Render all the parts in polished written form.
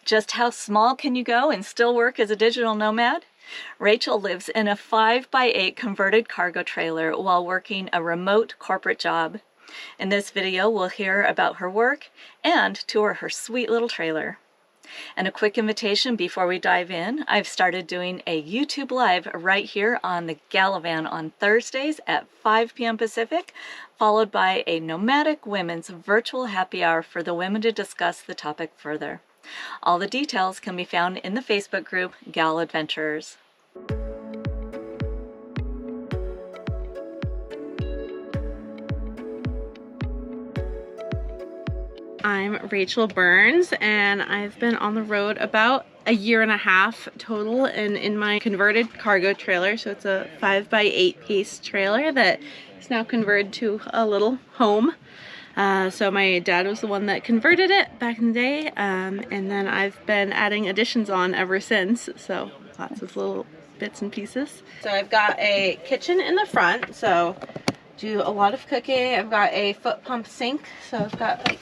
Just how small can you go and still work as a digital nomad? Rachel lives in a 5x8 converted cargo trailer while working a remote corporate job. In this video, we'll hear about her work and tour her sweet little trailer. And a quick invitation before we dive in, I've started doing a YouTube Live right here on TheGalavan on Thursdays at 5 p.m. Pacific, followed by a nomadic women's virtual happy hour for the women to discuss the topic further. All the details can be found in the Facebook group Gal Adventurers. I'm Rachel Burns, and I've been on the road about a year and a half total, and in my converted cargo trailer. So it's a 5x8 piece trailer that is now converted to a little home. So my dad was the one that converted it back in the day, and then I've been adding additions on ever since. So lots of little bits and pieces. So I've got a kitchen in the front, so do a lot of cooking. I've got a foot pump sink, so I've got like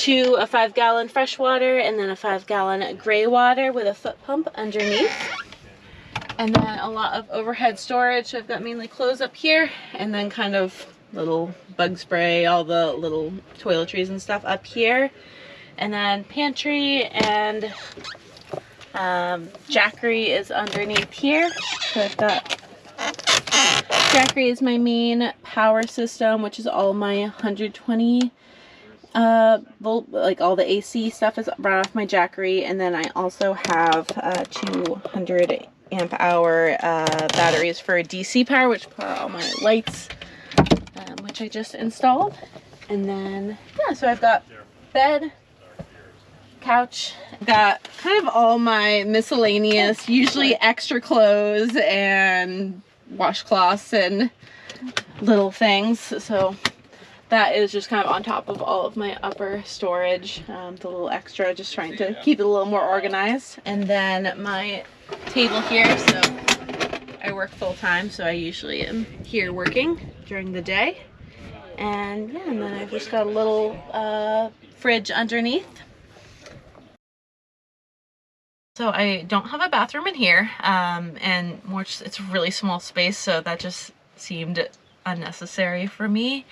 a 5-gallon fresh water and then a 5-gallon gray water with a foot pump underneath. And then a lot of overhead storage. So I've got mainly clothes up here, and then kind of little bug spray, all the little toiletries and stuff up here. And then pantry and jackery is underneath here. So I've got jackery is my main power system, which is all my 120 volt, like all the AC stuff is brought off my jackery. And then I also have 200 amp hour batteries for DC power, which power all my lights, which I just installed. And then yeah, so I've got bed, couch, got kind of all my miscellaneous, usually extra clothes and washcloths and little things. So that is just kind of on top of all of my upper storage, the little extra, just trying to keep it a little more organized. And then my table here, so I work full time, so I usually am here working during the day. And yeah, and then I've just got a little fridge underneath. So I don't have a bathroom in here, and more just, it's a really small space, so that just seemed unnecessary for me.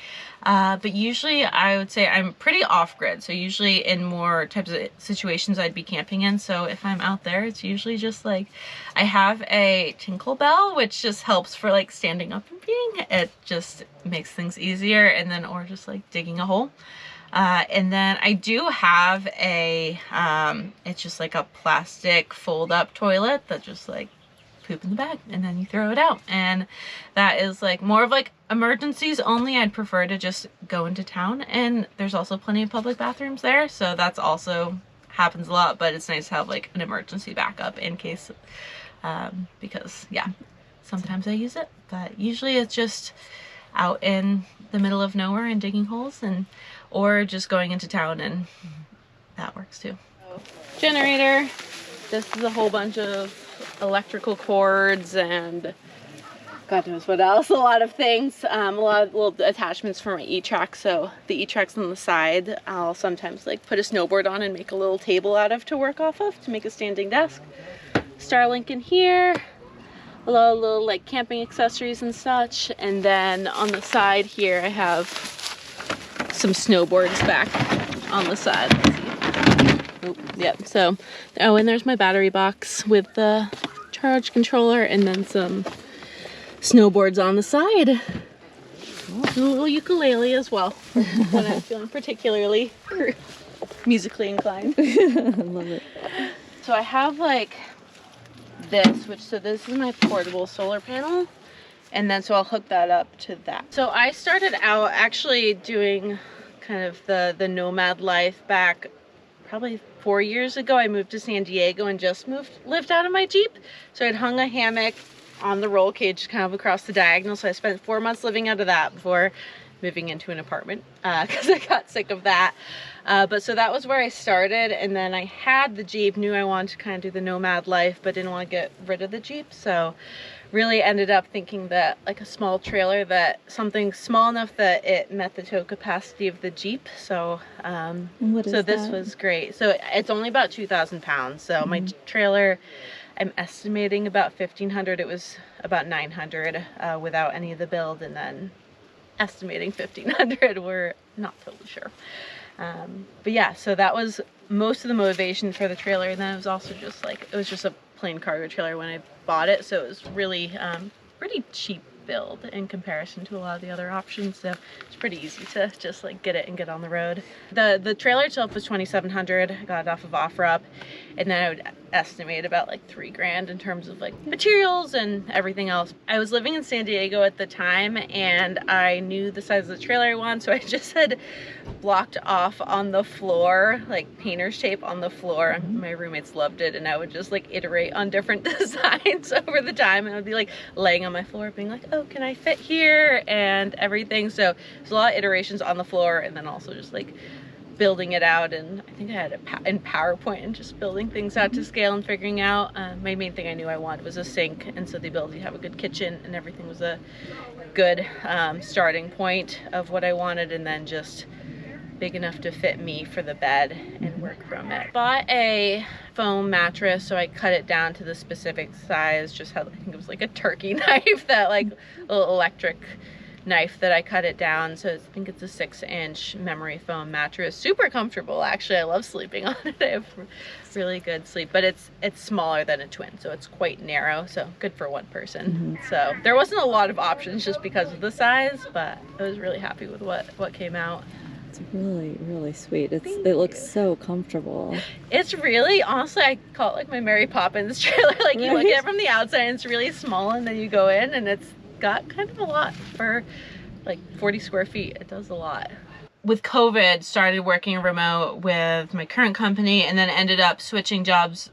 But usually I would say I'm pretty off-grid, so usually in more types of situations I'd be camping in. So if I'm out there, it's usually just like I have a tinkle bell, which just helps for like standing up and peeing. It just makes things easier, and then or just like digging a hole. And then I do have a it's just like a plastic fold-up toilet that just like poop in the bag and then you throw it out, and that is like more of like emergencies only. I'd prefer to just go into town, and there's also plenty of public bathrooms there, so that's also happens a lot, but it's nice to have like an emergency backup in case because yeah, sometimes I use it, but usually it's just out in the middle of nowhere and digging holes, and or just going into town, and that works too. Generator, this is a whole bunch of electrical cords and God knows what else, a lot of things, a lot of little attachments for my E-track. So the E-track's on the side, I'll sometimes like put a snowboard on and make a little table out of to work off of to make a standing desk. Starlink in here, a lot of little like camping accessories and such. And then on the side here I have some snowboards back on the side. Let's see. Oh, yep. So, oh, and there's my battery box with the charge controller, and then some snowboards on the side. A little ukulele as well when I'm feeling particularly musically inclined. I love it. So I have like this, so this is my portable solar panel, and then so I'll hook that up to that. So I started out actually doing kind of the nomad life back probably 4 years ago. I moved to San Diego and just lived out of my Jeep. So I'd hung a hammock on the roll cage kind of across the diagonal. So I spent 4 months living out of that before moving into an apartment because I got sick of that. But so that was where I started, and then I had the Jeep, knew I wanted to kind of do the nomad life, but didn't want to get rid of the Jeep. So really ended up thinking that like a small trailer, that something small enough that it met the tow capacity of the Jeep. So this was great. So it's only about 2,000 pounds. So my trailer, I'm estimating about 1,500. It was about 900 without any of the build, and then estimating 1,500. We're not totally sure. But yeah, so that was most of the motivation for the trailer. And then it was also just like, it was just a plain cargo trailer when I bought it. So it was really pretty cheap build in comparison to a lot of the other options. So it's pretty easy to just like get it and get on the road. The trailer itself was 2,700. I got it off of OfferUp, and then I would estimate about like $3,000 in terms of like materials and everything else. I was living in San Diego at the time, and I knew the size of the trailer I wanted, so I just had blocked off on the floor, like painter's tape on the floor. My roommates loved it, and I would just like iterate on different designs over the time, and I would be like laying on my floor being like, oh, can I fit here and everything. So there's a lot of iterations on the floor, and then also just like building it out. And I think I had it in PowerPoint and just building things out to scale and figuring out. My main thing I knew I wanted was a sink, and so the ability to have a good kitchen and everything was a good starting point of what I wanted, and then just big enough to fit me for the bed and work from it. Bought a foam mattress, so I cut it down to the specific size. Just had, I think it was like a turkey knife, that like little electric knife that I cut it down. So I think it's a 6-inch memory foam mattress. Super comfortable, actually. I love sleeping on it. I have really good sleep, but it's smaller than a twin, so it's quite narrow, so good for one person. So there wasn't a lot of options just because of the size, but I was really happy with what came out. It's really, really sweet. It looks so comfortable. It's really, honestly, I call it like my Mary Poppins trailer. Like you look at it from the outside and it's really small, and then you go in and it's got kind of a lot for like 40 square feet. It does a lot. With COVID, started working remote with my current company, and then ended up switching jobs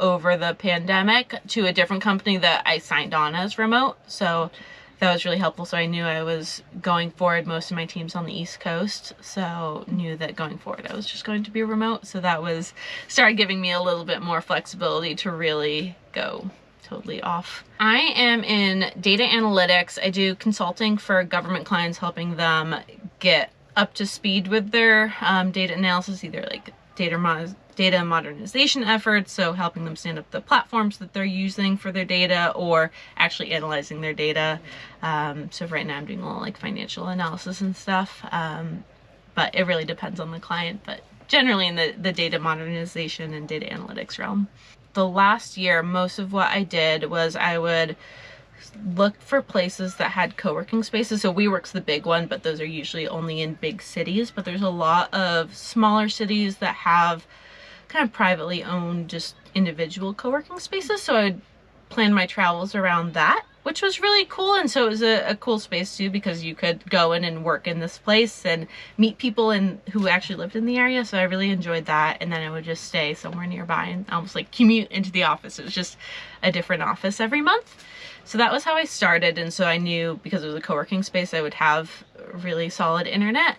over the pandemic to a different company that I signed on as remote. So that was really helpful. So I knew I was going forward. Most of my team's on the East Coast, so knew that going forward I was just going to be remote. So that started giving me a little bit more flexibility to really go totally off. I am in data analytics. I do consulting for government clients, helping them get up to speed with their data analysis, either like data modernization efforts, so helping them stand up the platforms that they're using for their data, or actually analyzing their data. So right now I'm doing a little like financial analysis and stuff, but it really depends on the client, but generally in the data modernization and data analytics realm. The last year, most of what I did was I would look for places that had co-working spaces. So WeWork's the big one, but those are usually only in big cities, but there's a lot of smaller cities that have kind of privately owned, just individual co-working spaces. So I would plan my travels around that, which was really cool. And so it was a cool space too, because you could go in and work in this place and meet people who actually lived in the area. So I really enjoyed that. And then I would just stay somewhere nearby and almost like commute into the office. It was just a different office every month. So that was how I started. And so I knew, because it was a co-working space, I would have really solid internet.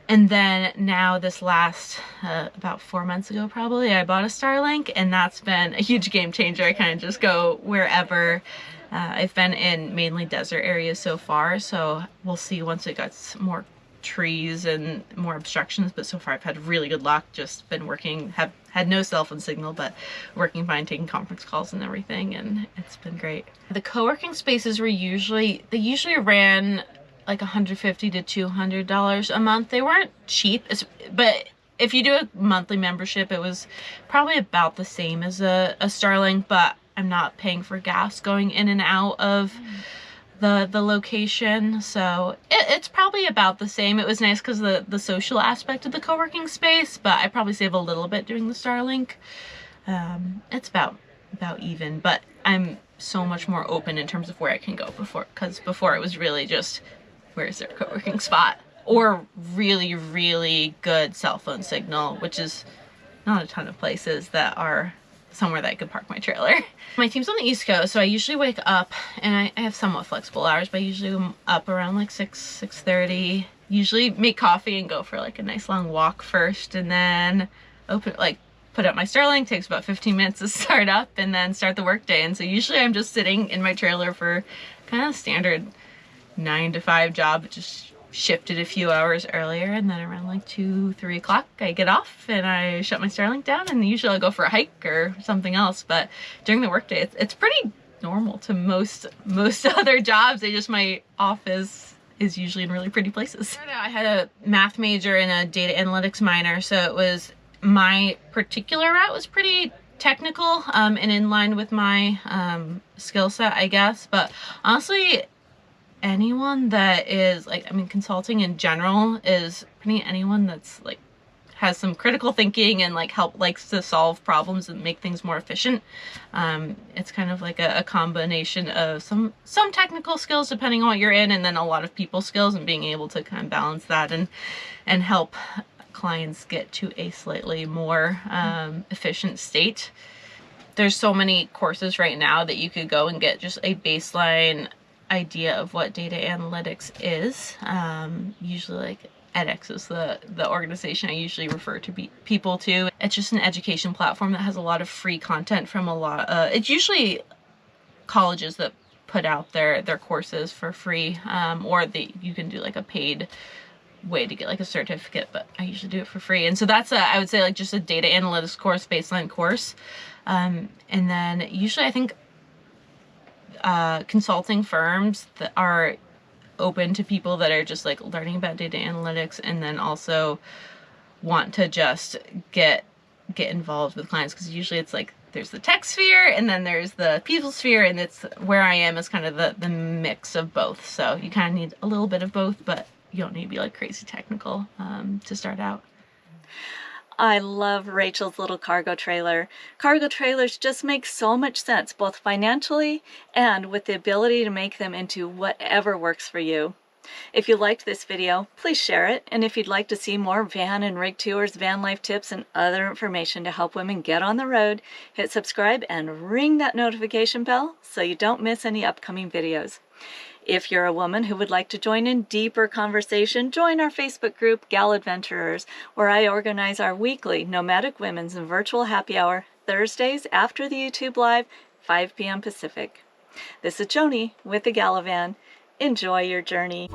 And then now this last, about 4 months ago probably, I bought a Starlink, and that's been a huge game changer. I kind of just go wherever. I've been in mainly desert areas so far, so we'll see once it gets more trees and more obstructions, but so far I've had really good luck. Just been working, have had no cell phone signal, but working fine, taking conference calls and everything, and it's been great. The co-working spaces were usually ran like $150 to $200 a month. They weren't cheap, but if you do a monthly membership, it was probably about the same as a Starlink, but I'm not paying for gas going in and out of the location, so it's probably about the same. It was nice because the social aspect of the co-working space, but I probably save a little bit doing the Starlink. It's about even, but I'm so much more open in terms of where I can go because before it was really just, where is there a co-working spot or really, really good cell phone signal, which is not a ton of places that are somewhere that I could park my trailer. My team's on the East Coast, so I usually wake up, and I have somewhat flexible hours, but I usually am up around like 6:30. Usually make coffee and go for like a nice long walk first, and then put up my Starlink. Takes about 15 minutes to start up, and then start the workday. And so usually I'm just sitting in my trailer for kind of standard 9 to 5 job, just shifted a few hours earlier, and then around like 2-3 o'clock I get off and I shut my Starlink down, and usually I'll go for a hike or something else. But during the workday it's pretty normal to most other jobs. My office is usually in really pretty places. I had a math major and a data analytics minor, so it was, my particular route was pretty technical and in line with my skill set, I guess. But honestly, anyone that is like, I mean, consulting in general is anyone that's like has some critical thinking and likes to solve problems and make things more efficient. It's kind of like a combination of some technical skills depending on what you're in, and then a lot of people skills, and being able to kind of balance that and help clients get to a slightly more efficient state. There's so many courses right now that you could go and get just a baseline idea of what data analytics is. Usually like edX is the organization I usually refer to people to. It's just an education platform that has a lot of free content from a lot. It's usually colleges that put out their courses for free, or you can do like a paid way to get like a certificate, but I usually do it for free. And so that's I would say like just a data analytics course, baseline course. And then usually I think consulting firms that are open to people that are just like learning about data analytics, and then also want to just get involved with clients, because usually it's like there's the tech sphere and then there's the people sphere, and it's where I am is kind of the mix of both. So you kind of need a little bit of both, but you don't need to be like crazy technical to start out. I love Rachel's little cargo trailer. Cargo trailers just make so much sense, both financially and with the ability to make them into whatever works for you. If you liked this video, please share it. And if you'd like to see more van and rig tours, van life tips, and other information to help women get on the road, hit subscribe and ring that notification bell so you don't miss any upcoming videos. If you're a woman who would like to join in deeper conversation, join our Facebook group, Gal Adventurers, where I organize our weekly Nomadic Women's and Virtual Happy Hour, Thursdays after the YouTube Live, 5 p.m. Pacific. This is Joni with The Galavan. Enjoy your journey.